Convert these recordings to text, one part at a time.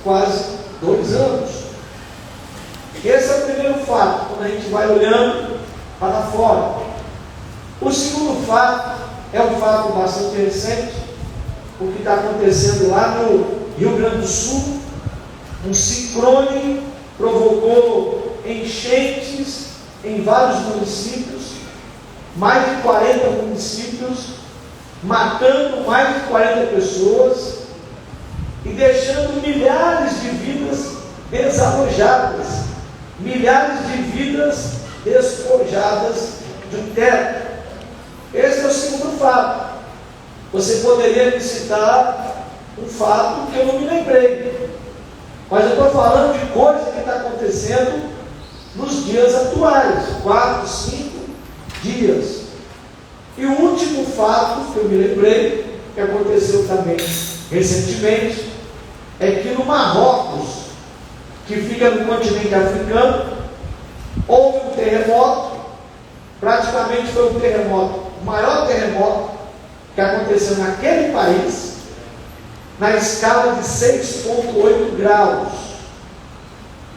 quase 2 anos. Esse é o primeiro fato, quando a gente vai olhando para fora. O segundo fato é um fato bastante recente, o que está acontecendo lá no Rio Grande do Sul. Um ciclone provocou enchentes em vários municípios, mais de 40 municípios, matando mais de 40 pessoas e deixando milhares de vidas desalojadas, milhares de vidas despojadas de um teto. Esse é o segundo fato. Você poderia me citar um fato que eu não me lembrei, mas eu estou falando de coisa que está acontecendo nos dias atuais, 4, 5 dias. E o último fato que eu me lembrei, que aconteceu também recentemente, é que no Marrocos, que fica no continente africano, houve um terremoto. Praticamente foi um terremoto, o maior terremoto que aconteceu naquele país, na escala de 6,8 graus,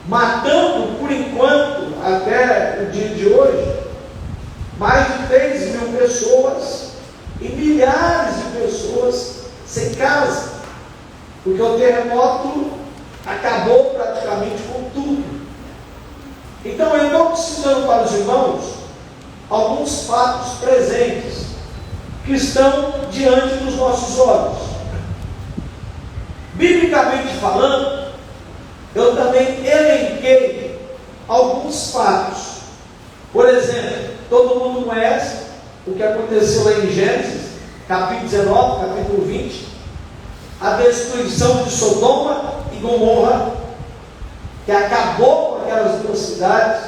matando, por enquanto, até o dia de hoje, mais de 3 mil pessoas e milhares de pessoas sem casa, porque o terremoto acabou praticamente com tudo. Então eu estou precisando para os irmãos alguns fatos presentes que estão diante dos nossos olhos. Biblicamente falando, eu também elenquei alguns fatos. Por exemplo, todo mundo conhece o que aconteceu lá em Gênesis, capítulo 19, capítulo 20, a destruição de Sodoma e Gomorra, que acabou com aquelas 2 cidades.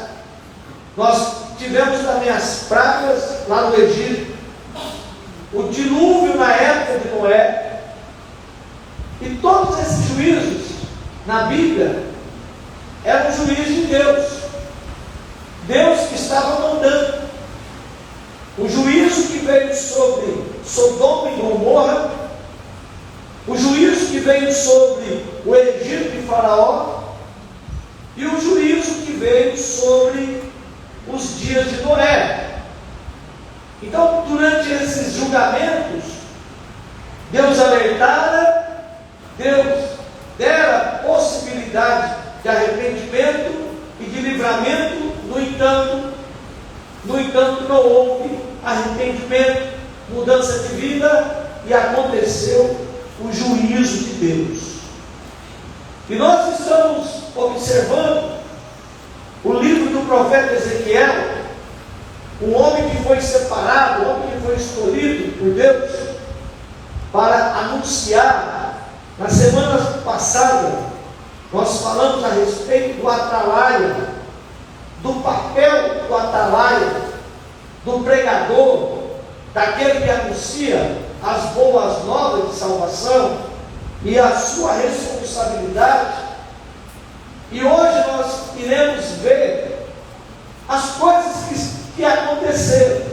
Nós tivemos também as pragas lá no Egito, o dilúvio na época de Noé, e todos esses juízos na Bíblia eram juízes de Deus. Deus que estava mandando. O juízo que veio sobre Sodoma e Gomorra, o juízo que veio sobre o Egito de Faraó, e o juízo que veio sobre os dias de Noé. Então, durante esses julgamentos, Deus alertara, Deus dera possibilidade de arrependimento e de livramento. No entanto, não houve arrependimento, mudança de vida, e aconteceu o juízo de Deus. E nós estamos observando o livro do profeta Ezequiel, um homem que foi separado, um homem que foi escolhido por Deus para anunciar. Na semana passada, nós falamos a respeito do atalaia, do papel do atalaia, do pregador, daquele que anuncia as boas novas de salvação e a sua responsabilidade. E hoje nós iremos ver as coisas que aconteceram,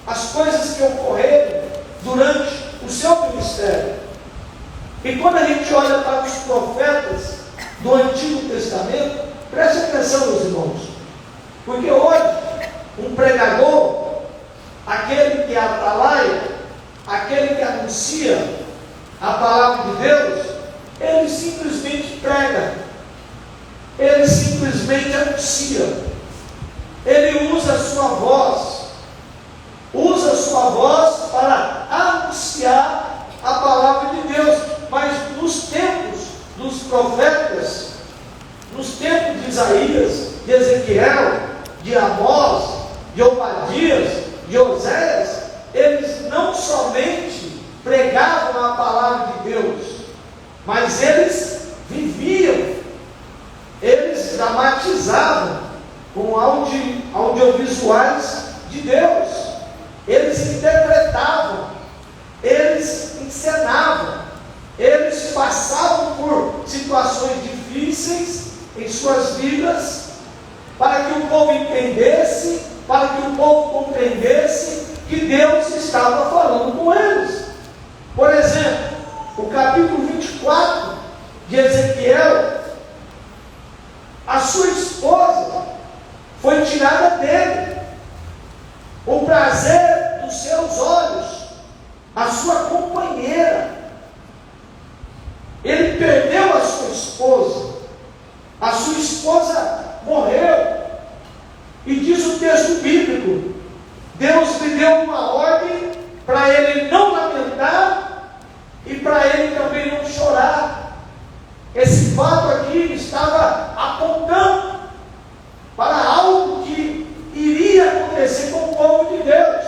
as coisas que ocorreram durante o seu ministério. E quando a gente olha para os profetas do Antigo Testamento, preste atenção, meus irmãos, porque hoje um pregador, aquele que atalaia, aquele que anuncia a palavra de Deus, ele simplesmente prega, ele simplesmente anuncia, ele usa a sua voz para anunciar a palavra de Deus. Mas nos tempos dos profetas, nos tempos de Isaías, de Ezequiel, de Amós, de Obadias, de Oséias, eles não somente pregavam a palavra de Deus, mas eles viviam, eles dramatizavam com audiovisuais de Deus, eles interpretavam, eles encenavam, eles passavam por situações difíceis em suas vidas, para que o povo entendesse, para que o povo compreendesse que Deus estava falando com eles. Por exemplo, o capítulo 24 de Ezequiel sua esposa. A sua esposa morreu. E diz o texto bíblico: Deus lhe deu uma ordem para ele não lamentar e para ele também não chorar. Esse fato aqui estava apontando para algo que iria acontecer com o povo de Deus.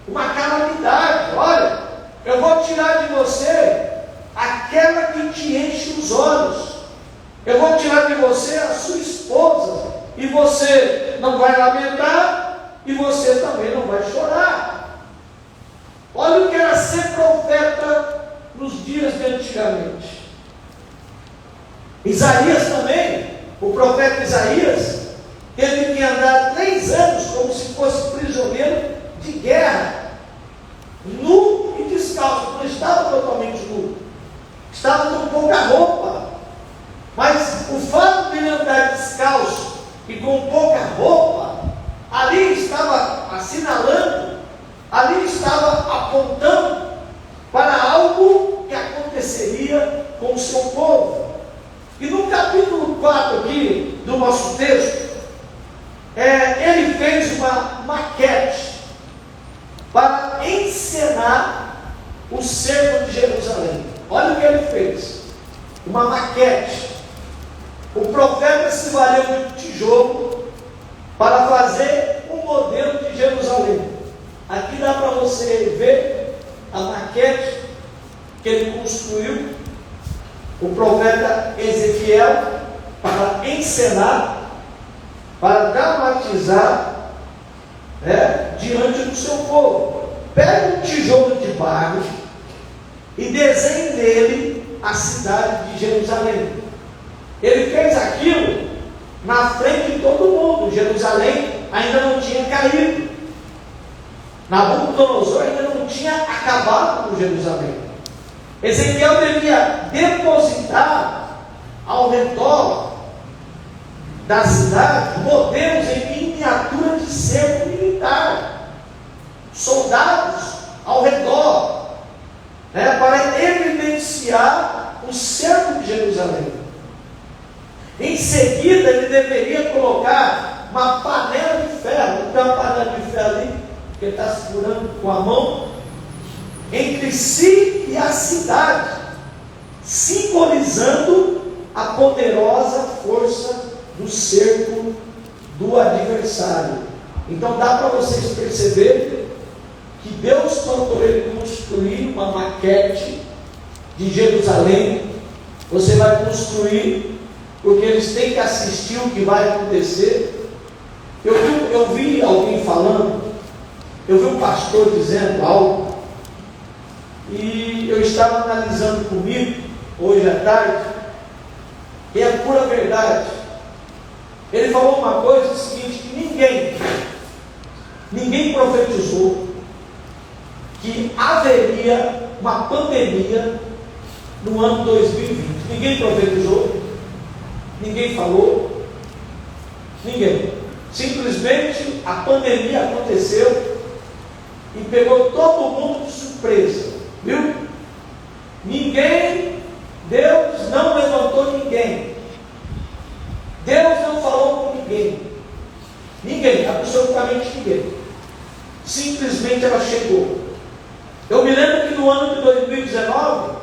Uma calamidade. Olha, eu vou tirar de você aquela que te enche os olhos. Eu vou tirar de você a sua esposa. E você não vai lamentar e você também não vai chorar. Olha o que era ser profeta nos dias de antigamente. Isaías também, o profeta Isaías, teve que andar 3 anos como se fosse prisioneiro de guerra, nu e descalço. Não estava totalmente nu, estava com pouca roupa, mas o fato de ele andar descalço e com pouca roupa, ali estava assinalando, ali estava apontando para algo que aconteceria com o seu povo. E no capítulo 4 aqui do nosso texto, ele fez uma maquete para encenar o cerco de Jerusalém. Olha o que ele fez, uma maquete. O profeta se valeu de tijolo para fazer um modelo de Jerusalém. Aqui dá para você ver a maquete que ele construiu, o profeta Ezequiel, para encenar, para dramatizar, diante do seu povo. Pega um tijolo de barro e desenhe nele a cidade de Jerusalém. Ele fez aquilo na frente de todo mundo. Jerusalém ainda não tinha caído. Nabucodonosor ainda não tinha acabado com Jerusalém. Ezequiel devia depositar ao redor da cidade modelos em miniatura de cerco militar, soldados ao redor, para evidenciar o cerco de Jerusalém. Em seguida, ele deveria colocar uma panela de ferro. Não tem uma panela de ferro ali, que ele está segurando com a mão, entre si e a cidade, simbolizando a poderosa força do cerco do adversário. Então dá para vocês perceberem que Deus mandou ele construir uma maquete de Jerusalém. Você vai construir, porque eles têm que assistir o que vai acontecer. Eu vi alguém falando, eu vi um pastor dizendo algo, e eu estava analisando comigo hoje à tarde, e é pura verdade. Ele falou uma coisa seguinte, que ninguém profetizou que haveria uma pandemia no ano 2020. Ninguém profetizou, ninguém falou, ninguém. Simplesmente a pandemia aconteceu e pegou todo mundo de surpresa, viu? Deus não levantou ninguém, Deus não falou com ninguém, absolutamente ninguém. Simplesmente ela chegou. Eu me lembro que no ano de 2019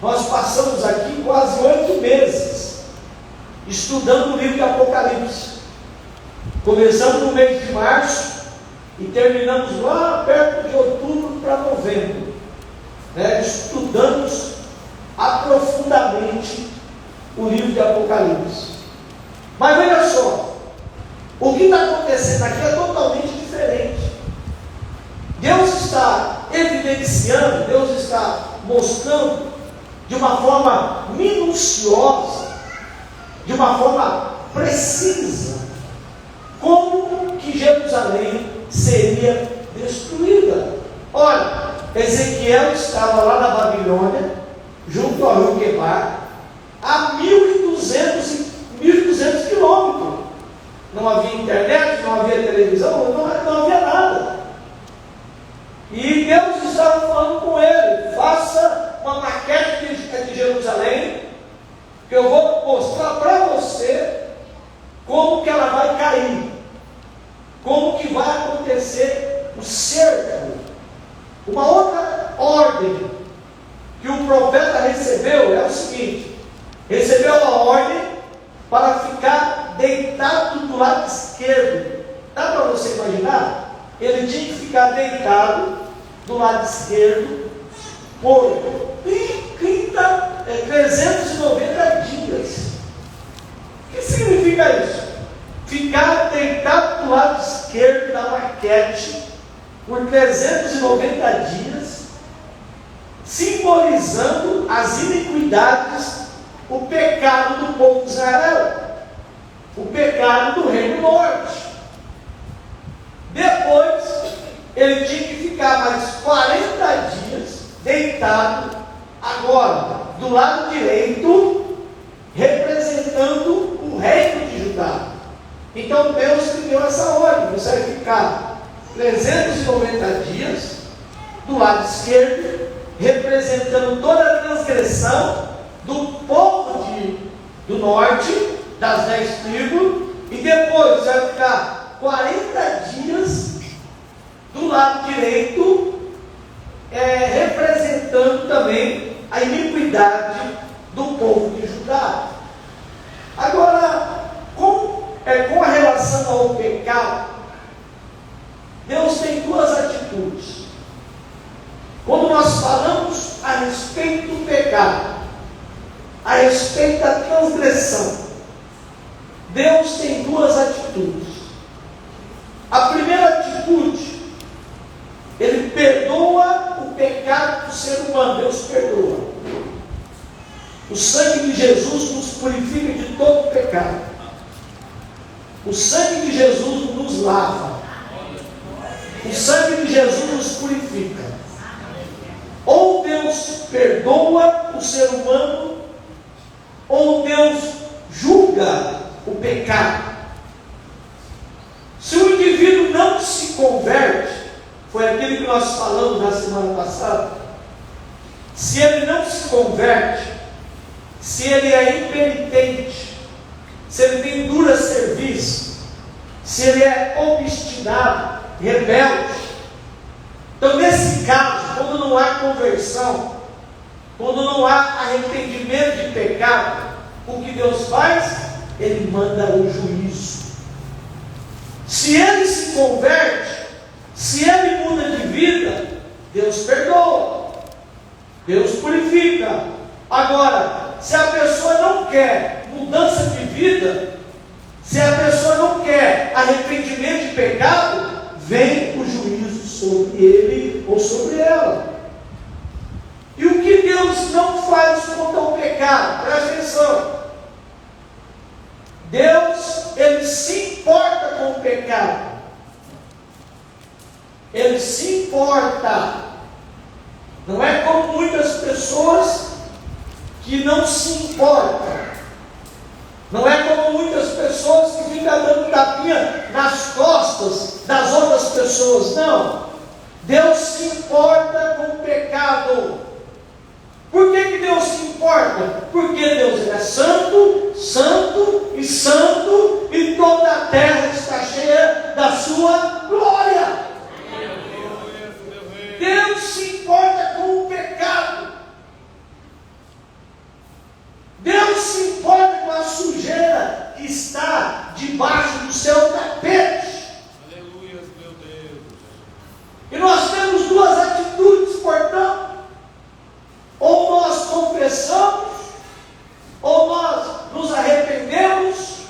nós passamos aqui quase 8 meses estudando o livro de Apocalipse. Começamos no mês de março e terminamos lá perto de outubro para novembro, estudamos aprofundadamente o livro de Apocalipse. Mas veja só, o que está acontecendo aqui é totalmente diferente. Deus está evidenciando, Deus está mostrando de uma forma minuciosa, de uma forma precisa, como que Jerusalém seria destruída. Olha, Ezequiel estava lá na Babilônia, junto ao rio Quebar, a 1.200 quilômetros. Não havia internet, não havia televisão, não havia nada. E Deus estava falando com ele: faça uma maquete de Jerusalém que eu vou mostrar para você como que ela vai cair, como que vai acontecer o cerco. Uma outra ordem que o profeta recebeu é o seguinte: recebeu a ordem para ficar deitado do lado esquerdo. Dá para você imaginar? Ele tinha que ficar deitado do lado esquerdo por 390 dias. O que significa isso? Ficar deitado do lado esquerdo da maquete por 390 dias, simbolizando as iniquidades, o pecado do povo de Israel, o pecado do Reino Norte. Depois, ele tinha que ficar mais 40 dias deitado, agora do lado direito, representando o reino de Judá. Então Deus me deu essa ordem: você vai ficar 390 dias do lado esquerdo, representando toda a transgressão do povo do norte, das 10 tribos, e depois você vai ficar 40 dias do lado direito, representando também a iniquidade do povo de Judá. Agora, com a relação ao pecado, Deus tem duas atitudes. Quando nós falamos a respeito do pecado, a respeito da transgressão, Deus tem duas atitudes. A primeira atitude, Ele perdoa o pecado do ser humano. Deus perdoa. O sangue de Jesus nos purifica de todo pecado. O sangue de Jesus nos lava. O sangue de Jesus nos purifica. Ou Deus perdoa o ser humano, ou Deus julga o pecado. Se o indivíduo não se converte, foi aquilo que nós falamos na semana passada, se ele não se converte, se ele é impenitente, se ele tem dura serviço, se ele é obstinado, rebelde, então nesse caso, quando não há conversão, quando não há arrependimento de pecado, o que Deus faz? Ele manda o juízo. Se ele se converte, se ele muda de vida, Deus perdoa, Deus purifica. Agora, se a pessoa não quer mudança de vida, se a pessoa não quer arrependimento de pecado, vem o juízo sobre ele ou sobre ela. E o que Deus não faz contra o pecado? Presta atenção. Deus, Ele se importa com o pecado. Ele se importa. Não é como muitas pessoas que não se importam. Não é como muitas pessoas que ficam dando tapinha nas costas das outras pessoas. Não. Deus se importa com o pecado. Por que Deus se importa? Porque Deus é santo, santo e santo, e toda a terra está cheia da sua glória. Deus se importa com o pecado. Deus se importa com a sujeira que está debaixo do seu tapete. Aleluia, meu Deus. E nós temos duas atitudes, portanto. Ou nós confessamos, ou nós nos arrependemos,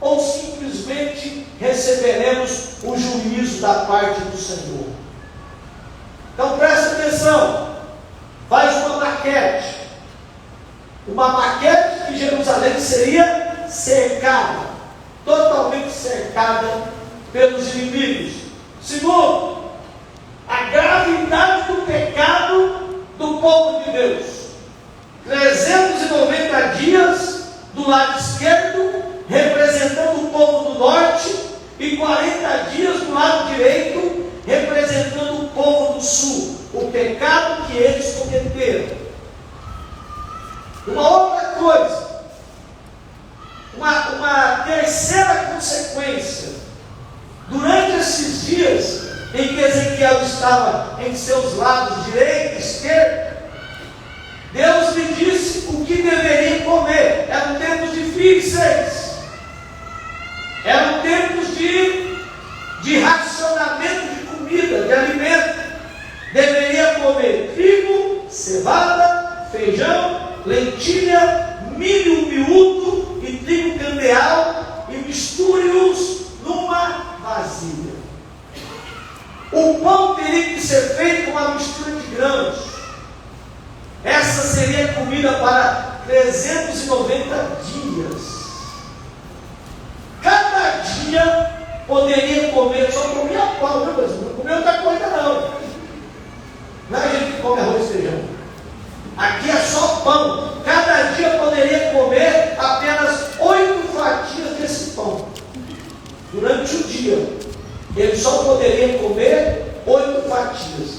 ou simplesmente receberemos o juízo da parte do Senhor. Então presta atenção, faz uma maquete que Jerusalém seria cercada, totalmente cercada pelos inimigos. Segundo, a gravidade do pecado do povo de Deus. 390 dias do lado esquerdo, representando o povo do norte, e 40 dias do lado direito, representando o povo do sul. O pecado que eles cometeram. Uma outra coisa, terceira consequência, durante esses dias em que Ezequiel estava em seus lados direito e esquerdo, Deus lhe disse o que deveria comer. Eram tempos difíceis, eram tempos de racionamento de comida, de alimento. Deveria comer trigo, cevada, feijão, lentilha, milho miúdo e trigo candeal, e misture-os numa vasilha. O pão teria que ser feito com uma mistura de grãos. Essa seria comida para 390 dias. Cada dia poderia comer, só comia pão, não comia outra coisa não. Não é a gente que come arroz e feijão. Aqui é só pão. Cada dia poderia comer apenas 8 fatias desse pão. Durante o dia, ele só poderia comer 8 fatias.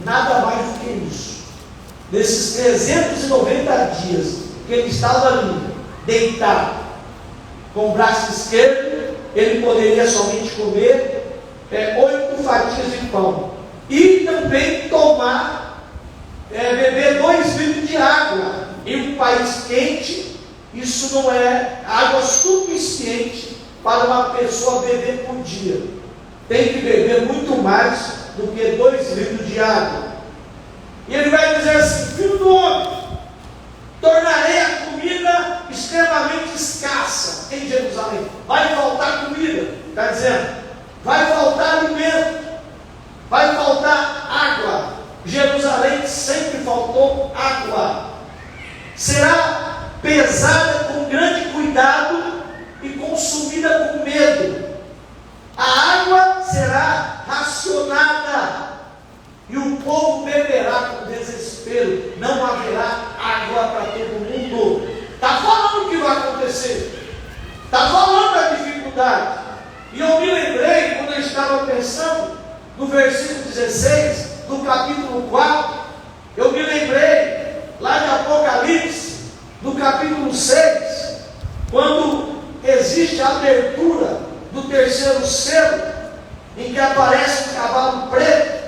Nada mais do que isso. Nesses 390 dias que ele estava ali, deitado, com o braço esquerdo, ele poderia somente comer 8 fatias de pão. E também beber 2 litros de água. Em um país quente, isso não é água suficiente para uma pessoa beber por dia. Tem que beber muito mais do que 2 litros de água. E ele vai dizer assim: filho do homem, tornarei a comida extremamente escassa em Jerusalém. Vai faltar comida, está dizendo, vai faltar alimento, vai faltar água. Jerusalém sempre faltou água. Será pesada com grande cuidado e consumida com medo. A água será racionada e o povo beberá com desespero. Não haverá água para todo mundo. Está falando o que vai acontecer, está falando a dificuldade. E eu me lembrei, quando eu estava pensando no versículo 16 do capítulo 4, eu me lembrei lá de Apocalipse, no capítulo 6, quando existe a abertura do terceiro selo, em que aparece um cavalo preto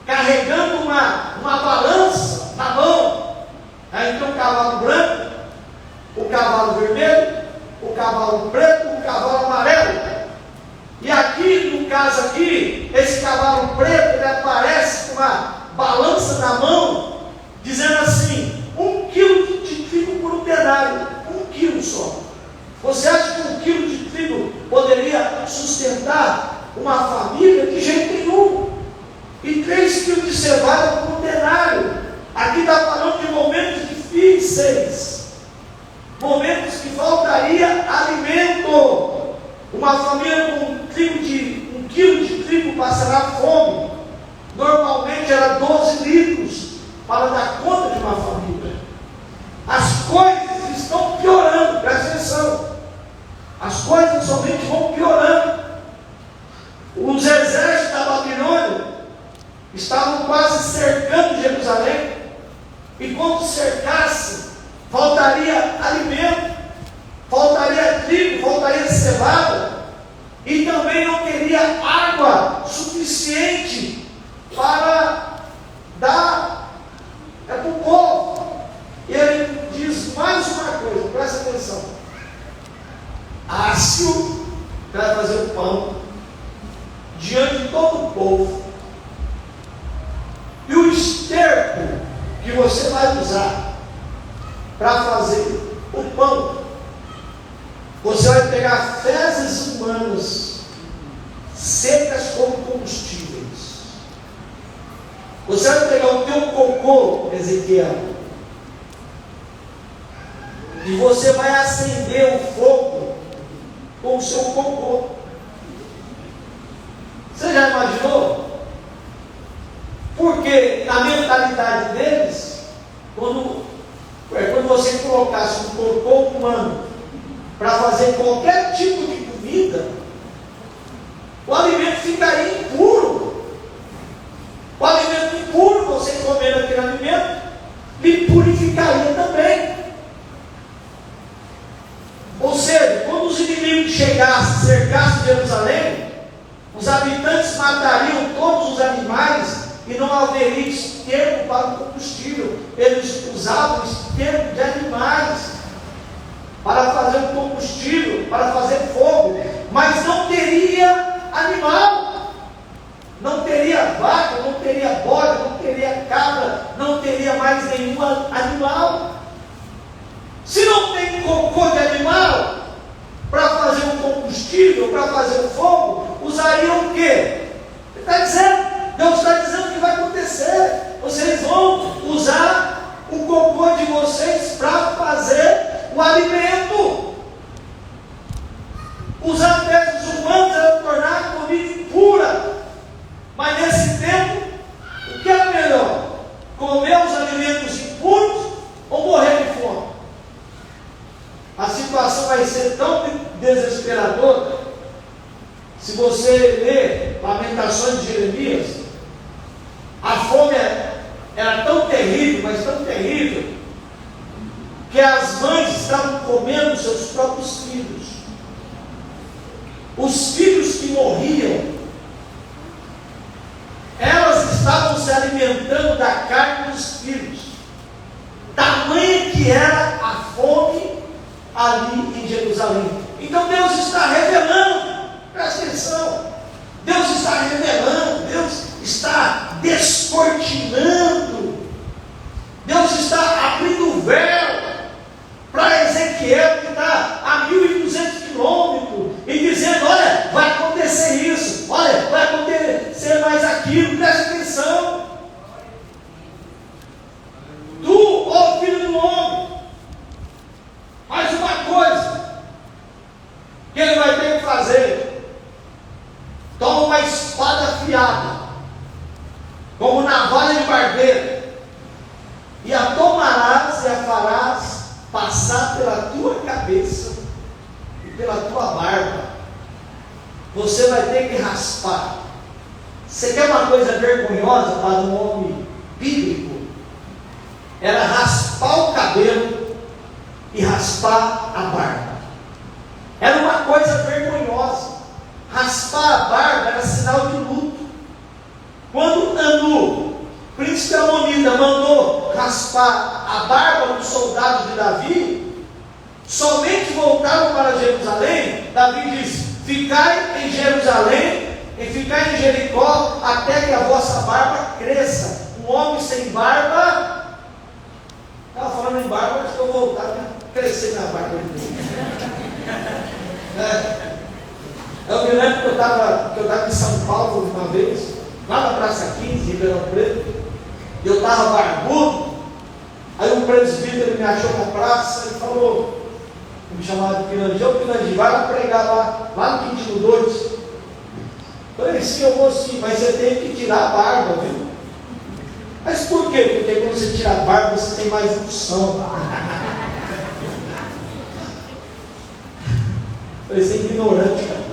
carregando uma balança na mão. Aí tem o cavalo branco, o cavalo vermelho, o cavalo preto, o cavalo amarelo. E aqui, no caso aqui, esse cavalo preto, ele aparece com uma balança na mão, dizendo assim: 1 quilo de trigo por um denário. 1 quilo só. Você acha que 1 quilo de trigo poderia sustentar uma família? De jeito nenhum. E 3 quilos de cevada por um denário. Aqui está falando de momentos difíceis, momentos que faltaria alimento. Uma família com 1 quilo de trigo passará fome. Normalmente era 12 litros para dar conta de uma família. As coisas estão piorando, presta atenção. As coisas somente vão piorando. Os exércitos da Babilônia estavam quase cercando Jerusalém. E quando cercasse, faltaria alimento, faltaria trigo, faltaria cevada, e também não teria água suficiente para dar para o povo. E ele diz mais uma coisa, presta atenção: Ácio vai fazer o pão diante de todo o povo, e o esterco que você vai usar para fazer o pão, você vai pegar fezes humanas secas como combustíveis. Você vai pegar o teu cocô, Ezequiel, e você vai acender o fogo com o seu cocô. Você já imaginou? Porque na mentalidade deles, quando você colocasse um cocô humano para fazer qualquer tipo de comida, o alimento ficaria impuro. O alimento impuro, você comendo aquele alimento, lhe purificaria também. Ou seja, quando os inimigos chegasse, cercasse Jerusalém, os habitantes matariam todos os animais e não haveria esterco para o combustível. Eles usavam esterco de animais para fazer o combustível, para fazer fogo, mas não teria animal, não teria vaca, não teria bode, não teria cabra, não teria mais nenhum animal. Se não tem cocô de animal para fazer um combustível, para fazer o fogo, usariam o quê? Ele está dizendo, Deus está dizendo que vai acontecer. Vocês vão usar o cocô de vocês para fazer o alimento. Os ancestrais humanos eram tornar a comida impura. Mas nesse tempo, o que era melhor? Comer os alimentos impuros ou morrer de fome? A situação vai ser tão desesperadora. Se você ler Lamentações de Jeremias, a fome era tão terrível, mas tão terrível, que as mães estavam comendo seus próprios filhos. Os filhos que morriam, elas estavam se alimentando da carne dos filhos. Tamanha que era a fome ali em Jerusalém. Então Deus está revelando, presta atenção, Deus está revelando, Deus está descortinando, Deus está abrindo o véu para Ezequiel, que está a 1.200 quilômetros, e dizendo: olha, vai acontecer isso, olha, vai acontecer mais aquilo, presta atenção. Tu, ó filho do homem, mais uma coisa que ele vai ter que fazer: toma uma espada afiada, como navalha de barbeiro, e a tomarás e a farás passar pela tua cabeça e pela tua barba. Você vai ter que raspar. Você quer uma coisa vergonhosa para um homem bíblico? Era raspar o cabelo e raspar a barba. Era uma coisa vergonhosa. Raspar a barba era sinal de luto. Quando Anu, príncipe amonita, mandou raspar a barba dos soldados de Davi, somente voltaram para Jerusalém. Davi diz: ficai em Jerusalém e ficai em Jericó até que a vossa barba cresça. Um homem sem barba, estava falando em barba, acho que eu vou voltar a crescer minha barba. Eu me lembro que eu estava em São Paulo uma vez, lá na Praça 15, em Ribeirão Preto. Eu estava barbudo. Aí um presbítero me achou na praça e falou, me chamava de Pinandi: ô Pinandi, vai lá pregar lá no Quintino 2. Eu falei: sim, eu vou sim, mas você tem que tirar a barba, viu? Mas por quê? Porque quando você tira a barba, você tem mais unção. Eu falei: você é ignorante, cara.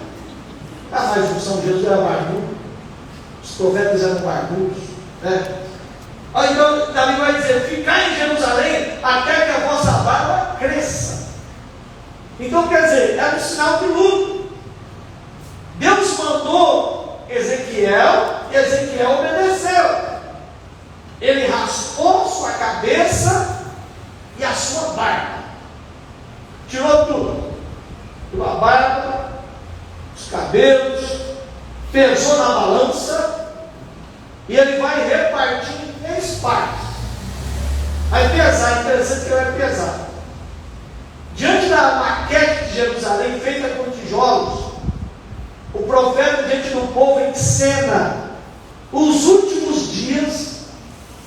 Ah, mais unção, Jesus era barbudo, os profetas eram barbudos, né? Então Davi vai dizer: ficar em Jerusalém até que a vossa barba cresça. Então quer dizer, era um sinal de luto. Deus mandou Ezequiel e Ezequiel obedeceu. Ele raspou sua cabeça e a sua barba, tirou tudo, tirou a barba, os cabelos, pesou na balança, e ele vai repartir em 3 partes. Vai pesar, interessante que ele vai pesar. Diante da maquete de Jerusalém, feita com tijolos, o profeta, diante do povo, encena os últimos dias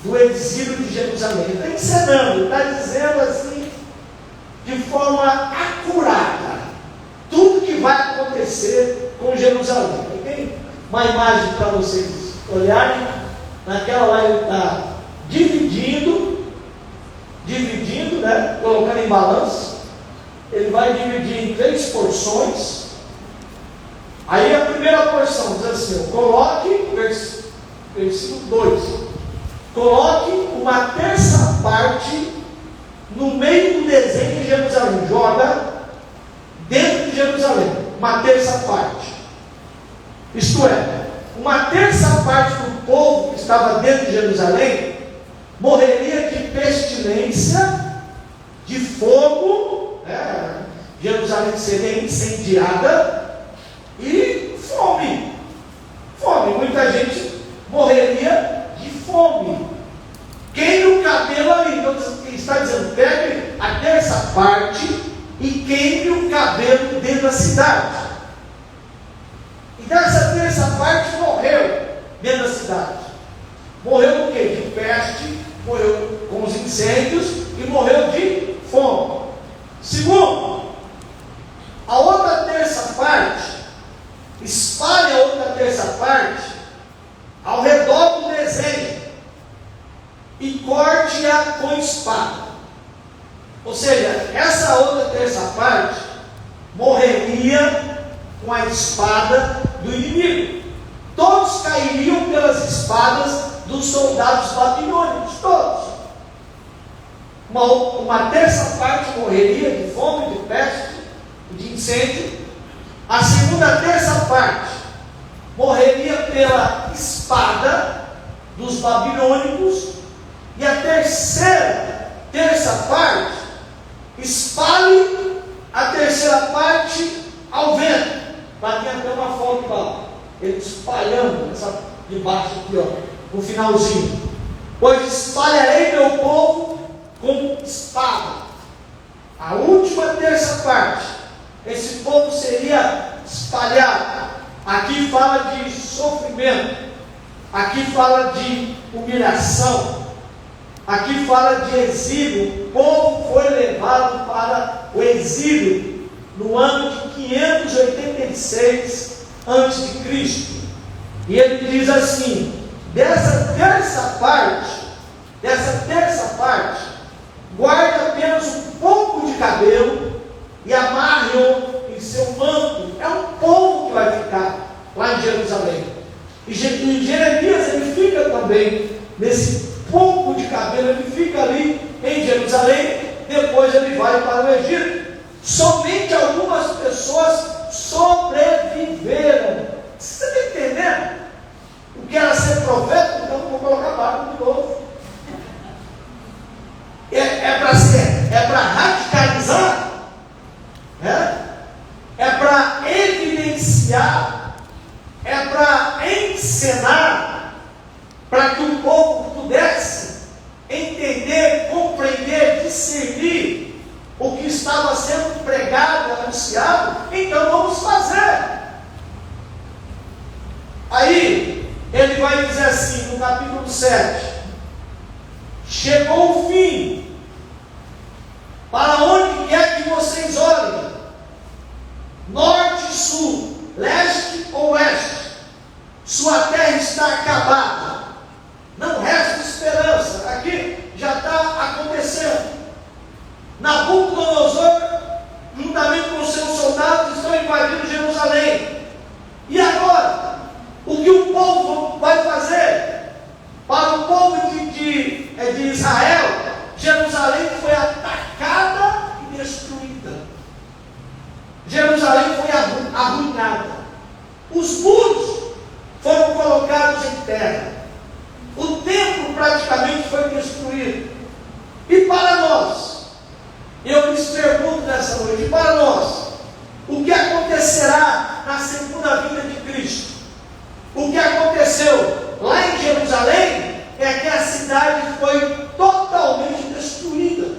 do exílio de Jerusalém. Ele está encenando, ele está dizendo assim, de forma acurada, tudo que vai acontecer com Jerusalém. Tem uma imagem para vocês olharem. Naquela lá ele está dividindo, né? Colocando em balanço. Ele vai dividir em 3 porções. Aí a primeira porção diz assim: coloque, versículo 2, coloque uma terça parte no meio do desenho de Jerusalém. Joga dentro de Jerusalém. uma terça parte. Isto é, uma terça parte do povo que estava dentro de Jerusalém morreria de pestilência, de fogo, Jerusalém seria incendiada, e fome. Muita gente morreria de fome. Queime o cabelo ali. Então ele está dizendo, pegue a terça parte e queime o cabelo dentro da cidade. E dessa terça parte morreu dentro da cidade. Morreu do quê? De peste, morreu com os incêndios e morreu de fome. Segundo, a outra terça parte, espalhe a outra terça parte ao redor do desenho e corte-a com espada. Ou seja, essa outra terça parte morreria com a espada do inimigo. Todos cairiam pelas espadas dos soldados babilônicos, todos. Uma terça parte morreria de fome, de peste, de incêndio. A segunda terça parte morreria pela espada dos babilônicos. E a terceira terça parte espalhe a terceira parte ao vento. Lá tem até uma foto lá, ele espalhando essa de baixo aqui, ó, no finalzinho. Pois espalharei meu povo com espada. A última terça parte, esse povo seria espalhado. Aqui fala de sofrimento, aqui fala de humilhação, aqui fala de exílio. O povo foi levado para o exílio no ano de 586 a.C. E ele diz assim: dessa terça parte, guarde apenas um pouco de cabelo e amarre-o em seu manto. É um povo que vai ficar lá em Jerusalém. E Jeremias, ele fica também nesse pouco de cabelo, ele fica ali em Jerusalém. Depois ele vai para o Egito. Somente algumas pessoas sobreviveram. Você está entendendo o que era ser profeta? Então vou colocar barba de novo. É para radicalizar, é para evidenciar, é para encenar, para que o povo pudesse entender, compreender, discernir o que estava sendo pregado, anunciado. Então vamos fazer. Aí ele vai dizer assim no capítulo 7: chegou o fim. Para onde quer que vocês olhem, norte, sul, leste ou oeste, sua terra está acabada, não resta esperança. Aqui já está acontecendo. Nabucodonosor, juntamente com os seus soldados, estão invadindo Jerusalém. E agora, o que o povo vai fazer? Para o povo de Israel, Jerusalém foi atacada e destruída. Jerusalém foi arruinada. Os muros foram colocados em terra. O templo praticamente foi destruído. E para nós, eu lhes pergunto nessa noite, e para nós, o que acontecerá na segunda vinda de Cristo? O que aconteceu lá em Jerusalém é que a cidade foi totalmente destruída,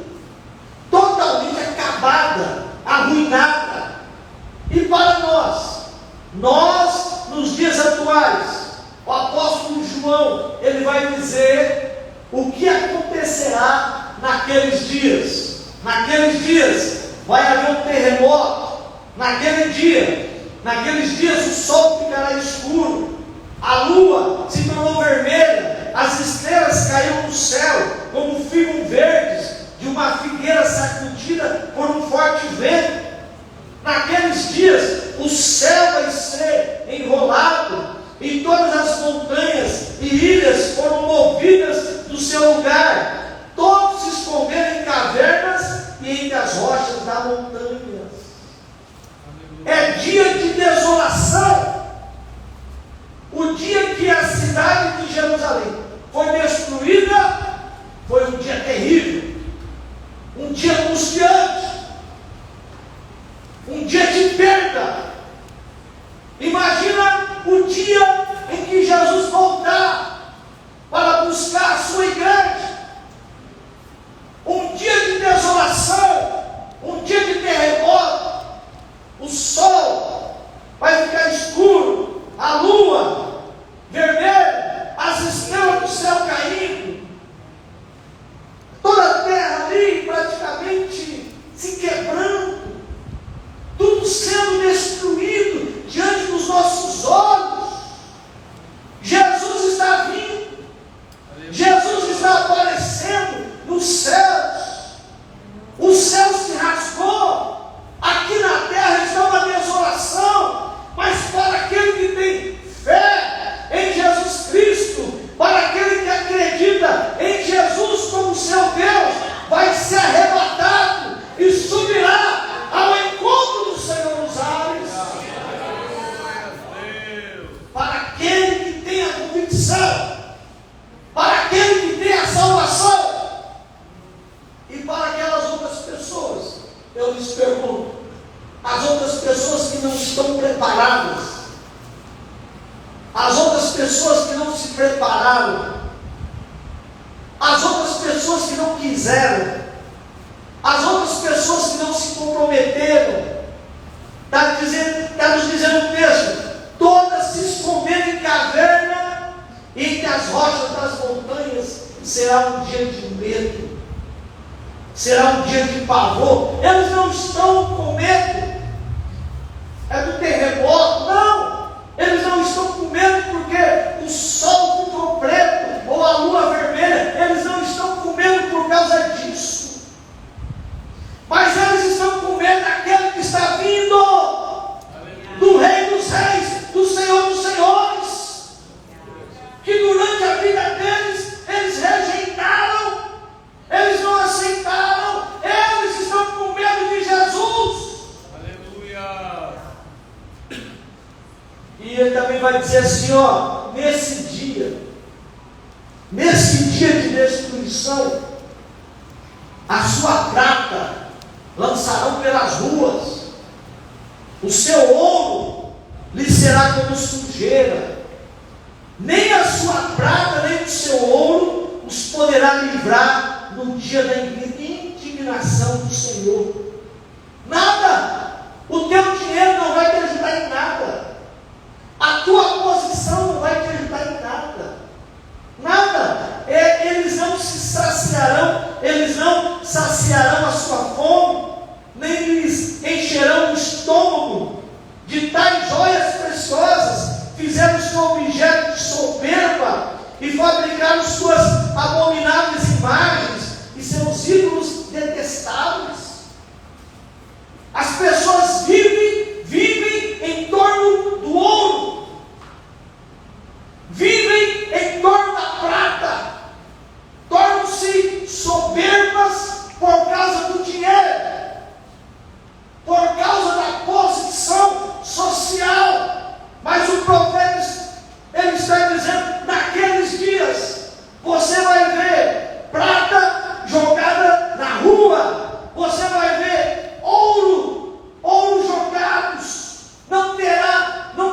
totalmente acabada, arruinada. E para nós nos dias atuais, o apóstolo João, ele vai dizer o que acontecerá naqueles dias. Naqueles dias vai haver um terremoto. Naqueles dias o sol ficará escuro, a lua se tornou vermelha, as estrelas caíram do céu como figos verdes de uma figueira sacudida por um forte vento. Naqueles dias o céu vai ser enrolado e todas as montanhas e ilhas foram movidas do seu lugar. Todos se esconderam em cavernas e entre as rochas da montanha. é dia de desolação. O dia que a cidade de Jerusalém foi destruída foi um dia terrível, um dia angustiante, um dia de perda. Imagina o dia em que Jesus voltar para buscar a sua igreja. Um dia de desolação, um dia de terremoto. O sol vai ficar escuro, a lua vermelha, as estrelas do céu caindo, toda a terra ali praticamente se quebrando, tudo sendo destruído diante dos nossos olhos. Jesus está vindo, Jesus está aparecendo nos céus. O céu se rasgou. Aqui na terra está uma desolação, mas para aquele que tem fé em Jesus Cristo, para aquele que acredita em Jesus como seu Deus, vai ser arrebatado e subirá ao encontro do Senhor nos ares. Para aquele que tem a convicção, para aquele que tem a salvação, e para aquelas outras pessoas, eu lhes pergunto, as outras pessoas que não estão preparadas, as outras pessoas que não se prepararam, as outras pessoas que não quiseram, as outras pessoas que não se comprometeram, está nos dizendo o texto, todas se esconderam em caverna, entre as rochas das montanhas, será um dia de medo, será um dia de pavor. Eles não estão com medo do terremoto, não. Eles não estão com medo porque o sol ficou preto ou a lua vermelha. Eles não estão com medo por causa disso, mas eles estão com medo daquele que está vindo, do Rei dos Reis, do Senhor dos Senhores, que durante a vida deles, eles rejeitaram, eles não aceitaram, eles estão com medo de Jesus. Aleluia. E ele também vai dizer assim, ó, nesse dia de destruição, a sua prata lançarão pelas ruas, o seu ouro lhe será como sujeira, nem a sua prata, nem o seu ouro os poderá livrar no dia da indignação do Senhor. Nada, o teu dinheiro não vai te ajudar em nada, a tua posição não vai te ajudar em nada, nada. Eles não se saciarão, eles não saciarão a sua fome, nem lhes encherão o estômago de tais joias preciosas. Fizeram-se objeto de soberba e fabricaram suas abomináveis imagens e seus ídolos detestáveis. As pessoas vivem em torno do ouro, vivem em torno da prata, tornam-se soberbas por causa do dinheiro, por causa da posição social. Mas o profeta, ele está dizendo, naqueles dias, você vai ver prata jogada na rua, você vai ver ouro jogados, não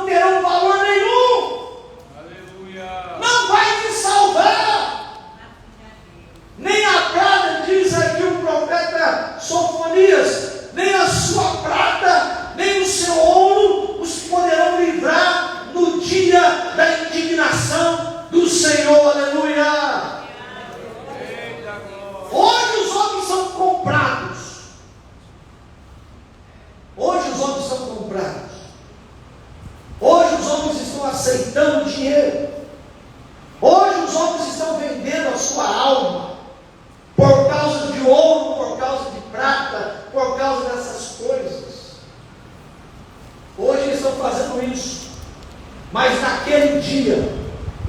terão valor nenhum. Aleluia. Não vai te salvar. Nem a prata, diz aqui o profeta Sofonias, nem a sua prata, nem o seu ouro os poderão livrar no dia da indignação do Senhor. Aleluia. Hoje os homens são comprados. Hoje os homens são comprados. Hoje os homens estão aceitando dinheiro. Hoje os homens estão vendendo a sua alma por causa de ouro, por causa de prata, por causa dessas coisas. Hoje eles estão fazendo isso. Mas naquele dia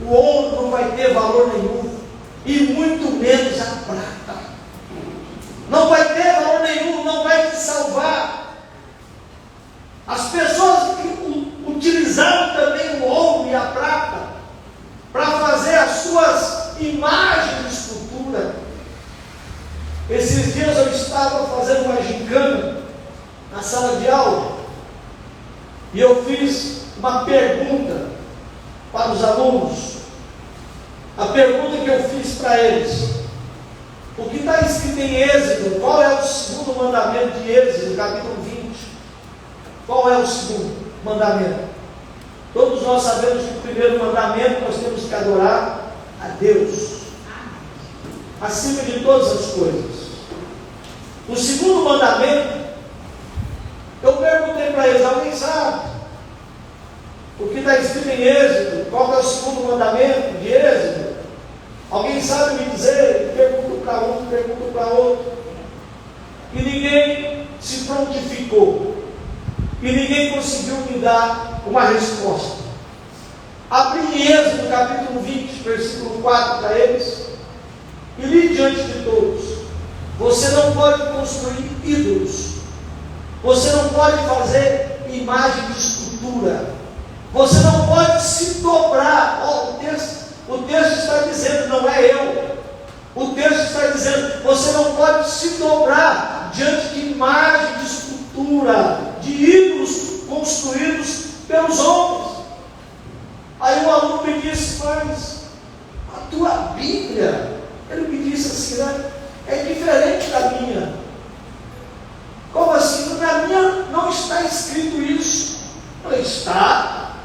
o ouro não vai ter valor nenhum, e muito menos a prata. Não vai ter valor nenhum, não vai te salvar. As E eu fiz uma pergunta para os alunos. A pergunta que eu fiz para eles: o que está escrito em Êxodo? Qual é o segundo mandamento de Êxodo, capítulo 20? Qual é o segundo mandamento? Todos nós sabemos que o primeiro mandamento nós temos que adorar a Deus acima de todas as coisas. O segundo mandamento, eu perguntei para eles: alguém sabe o que está escrito em Êxodo? Qual é o segundo mandamento de Êxodo? Alguém sabe me dizer? Pergunto para um, pergunto para outro. E ninguém se prontificou. E ninguém conseguiu me dar uma resposta. Abri em Êxodo capítulo 20, versículo 4 para eles, e li diante de todos: você não pode construir ídolos, você não pode fazer imagem de escultura, você não pode se dobrar. O texto está dizendo, não é eu, o texto está dizendo: você não pode se dobrar diante de imagem de escultura, de ídolos construídos pelos homens. Aí um aluno me disse: mas a tua Bíblia, ele me disse assim, né, é diferente da minha. Como assim? Na minha não está escrito isso. Eu falei: está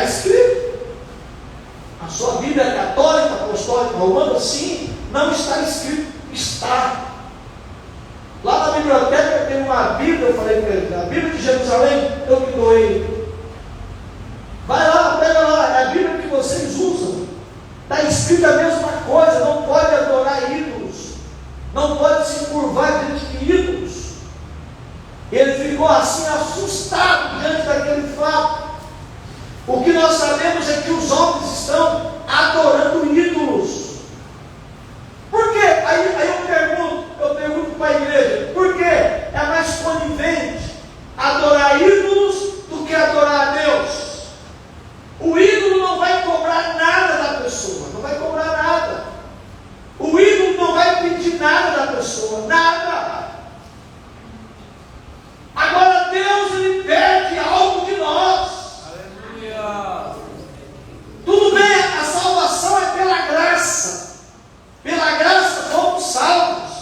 escrito. A sua Bíblia católica, apostólica, romana, sim, não está escrito. Está. Lá na biblioteca tem uma Bíblia, eu falei para ele, a Bíblia de Jerusalém, eu que doei. Vai lá, pega lá, é a Bíblia que vocês usam. Está escrita a mesma coisa: não pode adorar ídolos, não pode se curvar diante de ídolos. Ele ficou assim assustado diante daquele fato. O que nós sabemos é que os homens estão adorando ídolos. Por quê? Aí eu pergunto para a igreja: por quê? É mais conivente adorar ídolos do que adorar a Deus. O ídolo não vai cobrar nada da pessoa, não vai cobrar nada. O ídolo não vai pedir nada da pessoa, nada. Agora Deus, ele pede algo de nós. Aleluia. Tudo bem, a salvação é pela graça. Pela graça fomos salvos.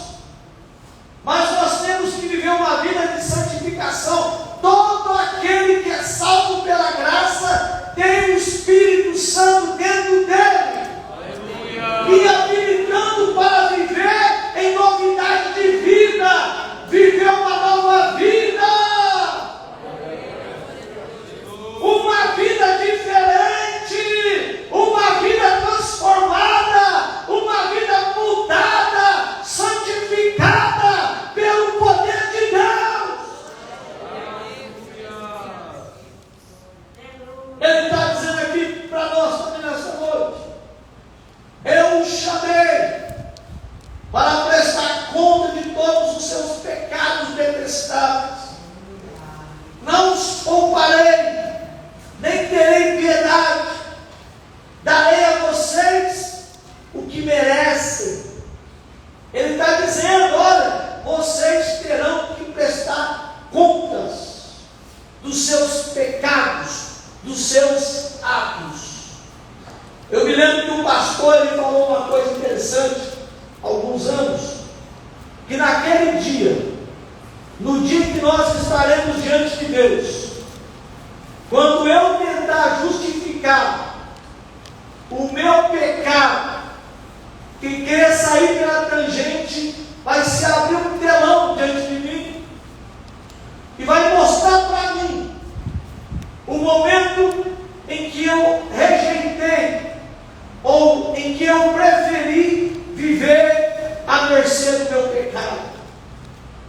Mas nós temos que viver uma vida de santificação. Todo aquele que é salvo pela graça tem o Espírito Santo dentro dele. Aleluia. E habilitando para viver em novidade de vida. Viver uma nova vida. Uma vida diferente. Uma vida transformada. Uma vida mudada. Santificada pelo poder de Deus. Ele está dizendo aqui para nós também nessa noite: eu o chamei para prestar conta de todos os seus pecados detestáveis. Não os pouparei, nem terei piedade. Darei a vocês o que merecem. Ele está dizendo: olha, vocês terão que prestar contas dos seus pecados, dos seus atos. Eu me lembro que um pastor, ele falou uma coisa interessante há alguns anos, que naquele dia, no dia que nós estaremos diante de Deus, quando eu tentar justificar o meu pecado, que quer sair pela tangente, vai se abrir um telão diante de mim e vai mostrar para mim o momento em que eu rejeitei, ou em que eu preferi viver à mercê do meu pecado.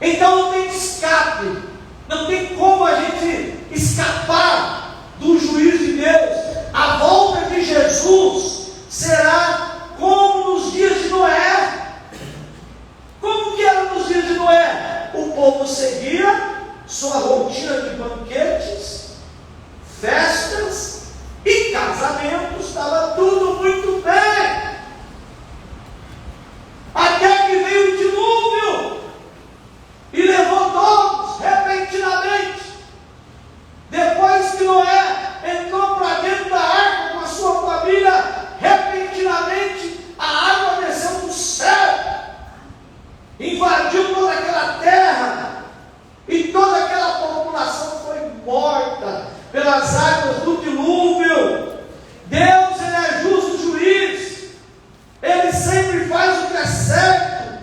Então não tem escape, não tem como a gente escapar do juízo de Deus. A volta de Jesus será como nos dias de Noé. Como que era nos dias de Noé? O povo seguia sua rotina de banquetes, festas e casamentos, estava tudo muito bem. Até que veio o dilúvio e levou todos repentinamente. Depois morta pelas águas do dilúvio. Deus, Ele é justo juiz. Ele sempre faz o que é certo.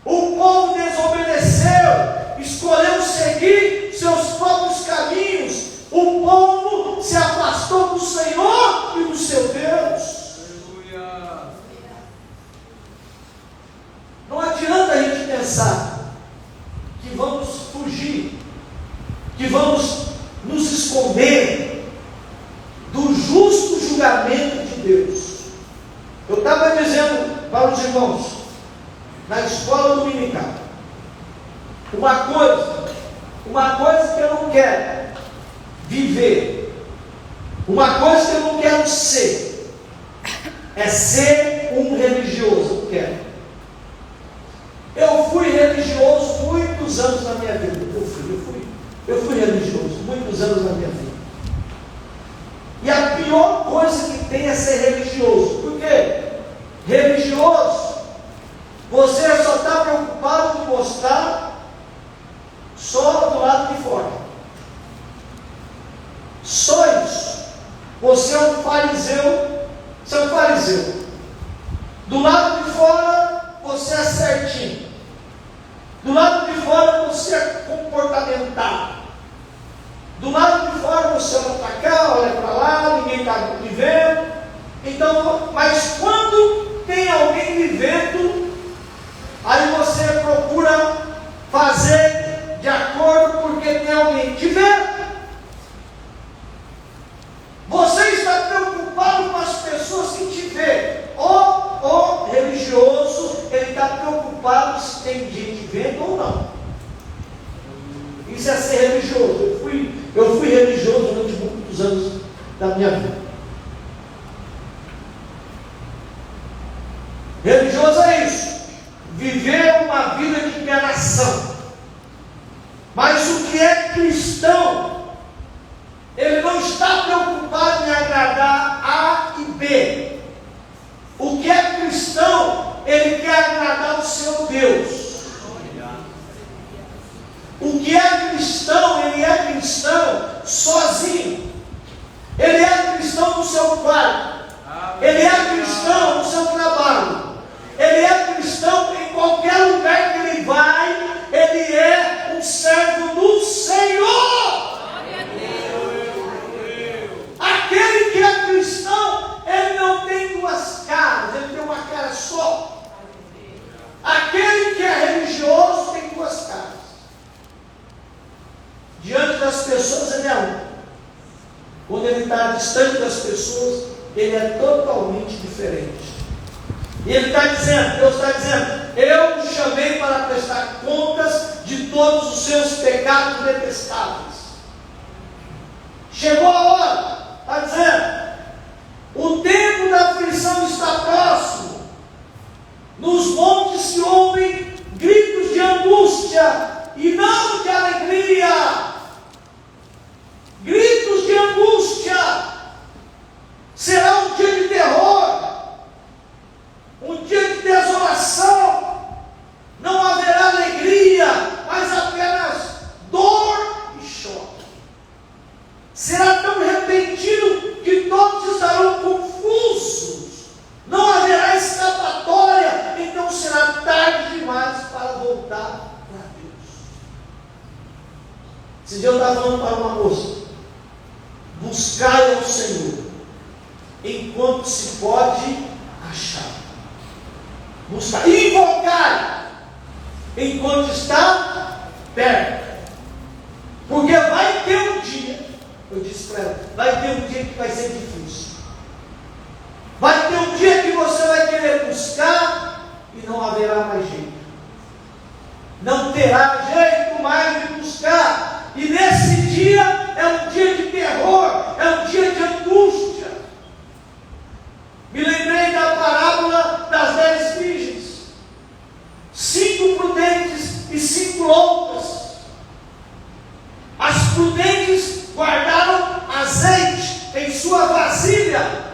O povo desobedeceu, escolheu seguir seus próprios caminhos. O povo se afastou do Senhor e do seu Deus. Aleluia. Não adianta a gente pensar que vamos fugir, que vamos nos esconder do justo julgamento de Deus. Eu estava dizendo para os irmãos na escola dominical, uma coisa que eu não quero viver, uma coisa que eu não quero ser, é ser um religioso. Eu quero. Eu fui religioso muitos anos na minha vida. Eu fui religioso muitos anos na minha vida. E a pior coisa que tem é ser religioso. Por quê? Religioso, você só está preocupado em mostrar só do lado de fora. Só isso. Você é um fariseu. Você é um fariseu. Do lado de fora, você é certinho. Do lado de fora, você é comportamental. Do lado de fora, você olha para cá, olha para lá, ninguém está me vendo. Então, mas quando tem alguém me vendo, aí você procura fazer de acordo porque tem alguém te vendo. Você está preocupado com as pessoas que te veem. O religioso, ele está preocupado se tem gente vendo ou não. Isso é ser religioso. Eu fui religioso durante muitos anos da minha vida. Religioso é isso, viver uma vida de enganação. Mas o que é cristão, ele não está preocupado em agradar A e B. O que é cristão, ele quer agradar o seu Deus. O que é cristão, ele é cristão sozinho. Ele é cristão no seu quarto. Ele é cristão no seu trabalho. Ele é cristão em qualquer lugar que ele vai. Ele é um servo do Senhor. Aquele que é cristão, ele não tem duas caras, ele tem uma cara só. Aquele que é religioso tem duas caras. Diante das pessoas ele é um. Quando ele está distante das pessoas, ele é totalmente diferente. E ele está dizendo, Deus está dizendo, eu te chamei para prestar contas de todos os seus pecados detestáveis. Chegou a hora, está dizendo, o tempo da aflição está próximo. Nos montes se ouvem gritos de angústia e não de alegria. Gritos de angústia. Será um dia de terror, um dia de desolação. Não haverá alegria, mas apenas dor e choque. Será tão repentino que todos estarão confusos. Não haverá escapatória, então será tarde demais para voltar para Deus. Esse dia eu estava falando para uma moça: buscai ao Senhor enquanto se pode achar. Buscar, invocar enquanto está perto. Porque vai ter um dia, eu disse para ela, vai ter um dia que vai ser difícil. Vai ter um dia que você vai querer buscar e não haverá mais jeito. Não terá jeito mais de buscar. E nesse dia é um dia de terror, é um dia de angústia. Me lembrei da parábola das 10 virgens. 5 prudentes e 5 loucas. As prudentes guardaram azeite em sua vasilha.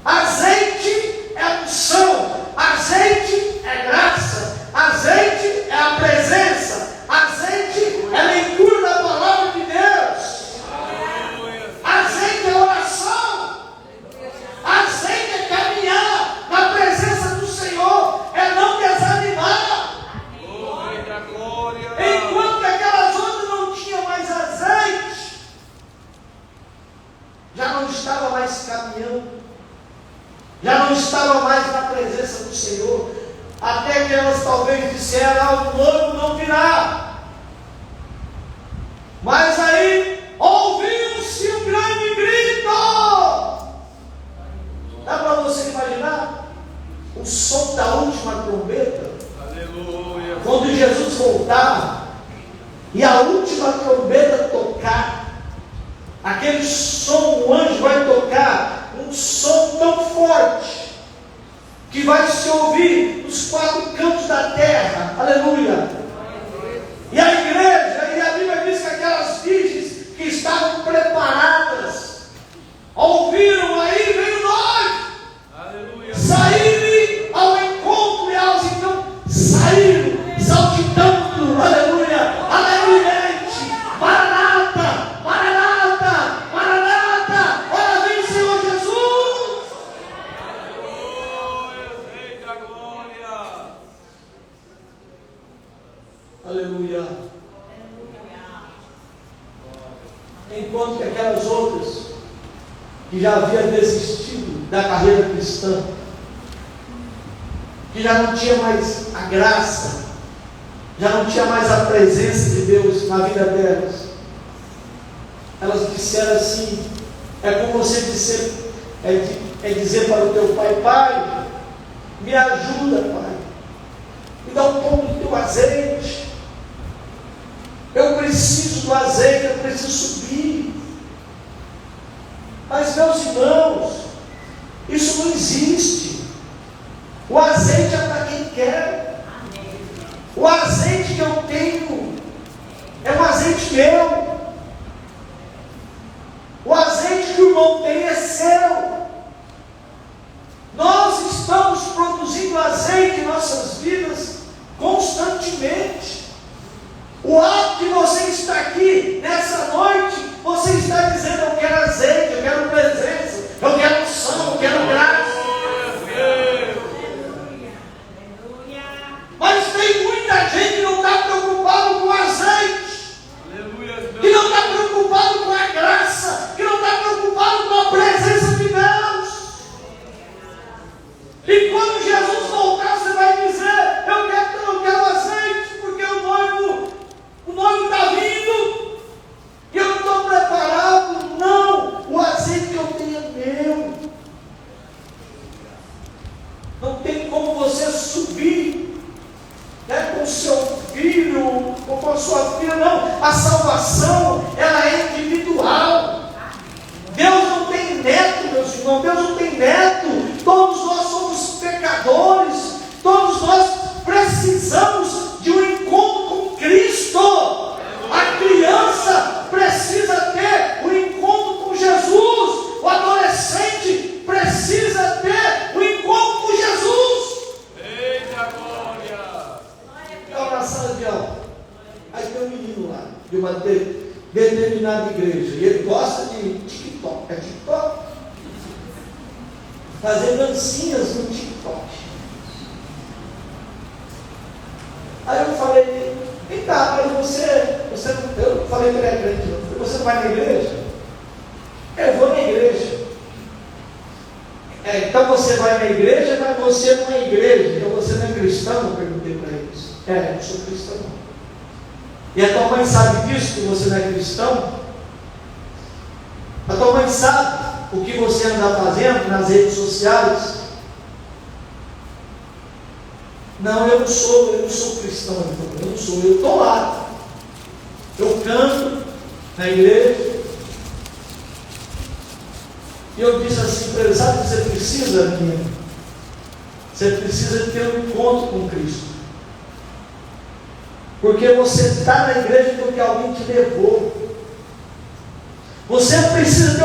Azeite é unção, azeite é graça, azeite é a presença, azeite é a leitura da palavra de Deus. mais caminhando, já não estavam mais na presença do Senhor, até que elas talvez disseram: o noivo não virá. Mas aí ouviu-se um grande grito. Dá para você imaginar o som da última trombeta? Aleluia. Quando Jesus voltar e a última trombeta tocar, aquele som, o anjo vai tocar um som tão forte que vai se ouvir nos quatro cantos da terra. Aleluia. E a igreja, e a Bíblia diz que aquelas virgens que estavam preparadas ouviram: aí vem o noivo. Aleluia. Saíram ao encontro, e elas então saíram saltitando, aleluia, alegremente: Maranata, Maranata, Maranata, ora vem Senhor Jesus. Aleluia, Rei da glória. Aleluia. Enquanto que aquelas outras que já haviam desistido da carreira cristã, que já não tinha mais a graça, já não tinha mais a presença de Deus na vida delas, elas disseram assim: é como você dizer, dizer para o teu pai: pai, me ajuda, pai, me dá um pouco do teu azeite, eu preciso do azeite, eu preciso subir. Mas, meus irmãos, isso não existe. O azeite é para quem quer. O azeite que eu tenho é um azeite meu. O azeite que o irmão tem é seu. Nós estamos produzindo azeite em nossas vidas constantemente. O ato que você está aqui nessa noite, você está dizendo: eu quero azeite, eu quero presença, eu quero unção, eu quero graça. Mas tem muita gente que não está preocupado com o azeite, que não está preocupado com a graça, que não está preocupado com a presença de Deus. E quando Jesus voltar, você vai dizer: eu quero azeite, porque o noivo está vindo e eu não estou preparado. Não, o azeite que eu tenho é meu. Não tem como você subir, né, com o seu filho ou com a sua filha. Não, a salvação, ela é individual. Deus não tem neto, meus irmãos. Deus não tem neto. Todos nós somos pecadores. Todos nós precisamos de um encontro com Cristo. A criança precisa ter um encontro com Jesus. O adolescente precisa ter um encontro com Jesus. Eita glória. Estava na sala de aula. Aí tem um menino lá, de uma determinada igreja, e ele gosta de TikTok. É TikTok? Fazer dancinhas no TikTok. Aí eu falei: vem cá, mas eu falei que ele é crente, você não vai na igreja? Eu vou na igreja. Então você vai na igreja, mas você não é igreja, então você não é cristão? Eu perguntei para eles. Eu sou cristão. E a tua mãe sabe disso, que você não é cristão? A tua mãe sabe o que você anda fazendo nas redes sociais? Não, eu não sou cristão, eu não sou, eu estou lá. Eu canto na igreja. E eu disse assim para ele: sabe o que você precisa, menino? Você precisa ter um encontro com Cristo. Porque você está na igreja porque alguém te levou. Você precisa ter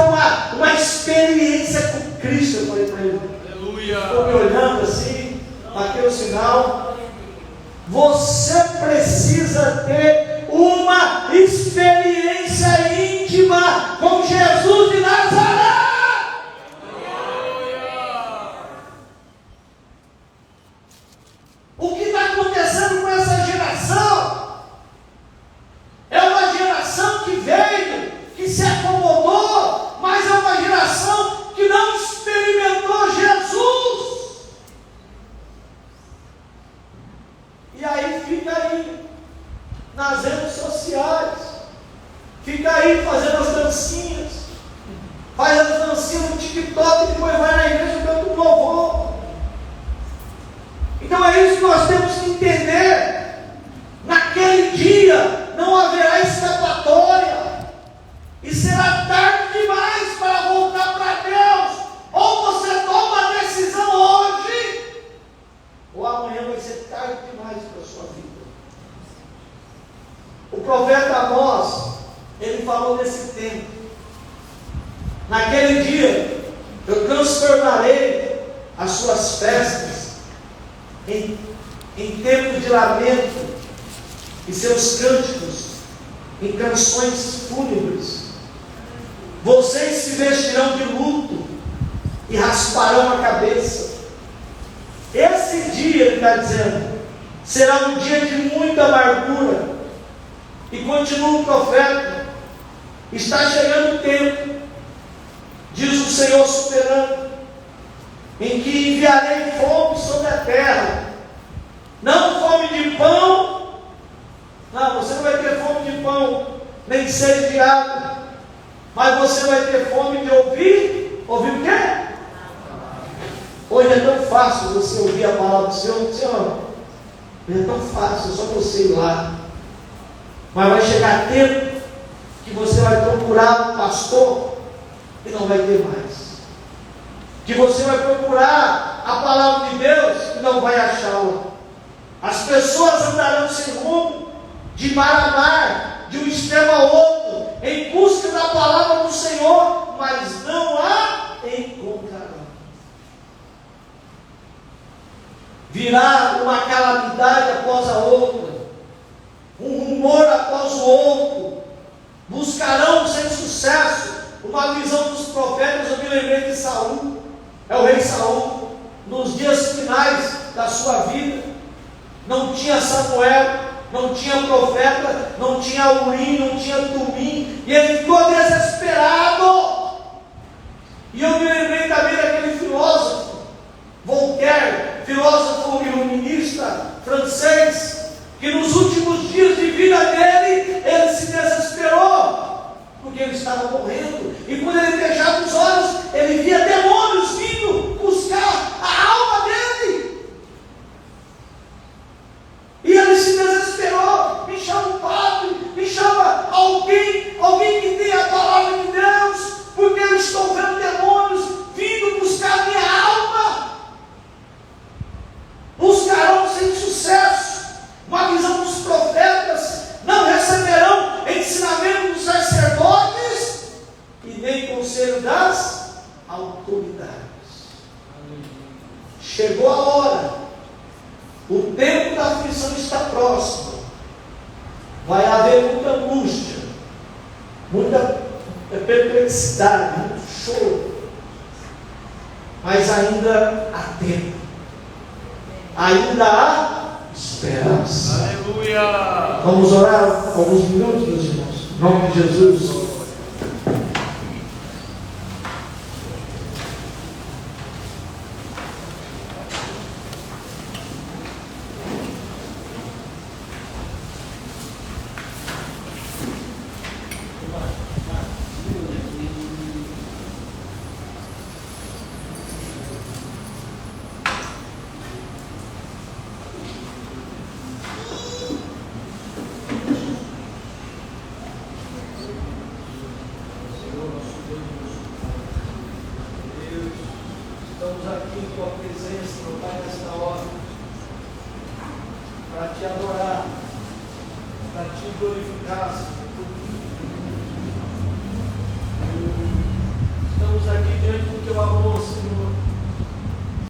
uma experiência com Cristo. Eu falei para ele. Aleluia. Estou me olhando assim, aqui é o sinal. Você precisa ter uma experiência íntima com Jesus de Nazaré. O que está acontecendo com essa geração? É uma geração que veio, que se acomodou, mas é uma geração que não fica aí fazendo as dancinhas, faz as dancinhas no TikTok e depois vai na igreja e canta um louvor. Então é isso que nós temos que entender. Naquele dia não haverá escapatória, e será tarde demais para voltar para Deus. Ou você toma a decisão hoje, ou amanhã vai ser tarde demais para a sua vida. O profeta Amós, ele falou desse tempo: naquele dia eu transformarei as suas festas em tempo de lamento, e seus cânticos em canções fúnebres. Vocês se vestirão de luto e rasparão a cabeça. Esse dia, ele está dizendo, será um dia de muita amargura. E continua o profeta: está chegando o tempo, diz o Senhor soberano, em que enviarei fome sobre a terra. Não fome de pão. Não, você não vai ter fome de pão, nem sede de água, mas você vai ter fome de ouvir. Ouvir o quê? Hoje é tão fácil você ouvir a palavra do Senhor. Senhor, é tão fácil, é só você ir lá. Mas vai chegar tempo que você vai procurar um pastor e não vai ter mais. Que você vai procurar a palavra de Deus e não vai achá-la. As pessoas andarão sem rumo, de mar a mar, de um extremo ao outro, em busca da palavra do Senhor, mas não a encontrarão. Virá uma calamidade após a outra, um rumor após o outro, buscarão sem sucesso. Uma visão dos profetas, eu me lembrei de Saul, é o rei Saul, nos dias finais da sua vida. Não tinha Samuel, não tinha profeta, não tinha Urim, não tinha Tumim, e ele ficou desesperado. E eu me lembrei também daquele filósofo, Voltaire, filósofo iluminista francês, que nos últimos dias de vida dele, ele se desesperou, porque ele estava morrendo, e quando ele fechava os olhos, ele via demônios vindo buscar a alma dele. E ele se desesperou: me chama um padre, me chama alguém que tenha a palavra de Deus, porque eu estou vendo demônios vindo buscar minha alma. Buscarão sem sucesso. Uma visão dos profetas: não receberão ensinamento dos sacerdotes e nem conselho das autoridades. Chegou a hora. O tempo da aflição está próximo. Vai haver muita angústia, muita perplexidade, muito choro. Mas ainda há tempo. Ainda há esperança. Aleluia! Vamos orar alguns minutos, meus irmãos. Em nome de Jesus. Estamos aqui em tua presença, meu Pai, nesta hora, para te adorar, para te glorificar, Senhor. Estamos aqui diante do teu amor, Senhor.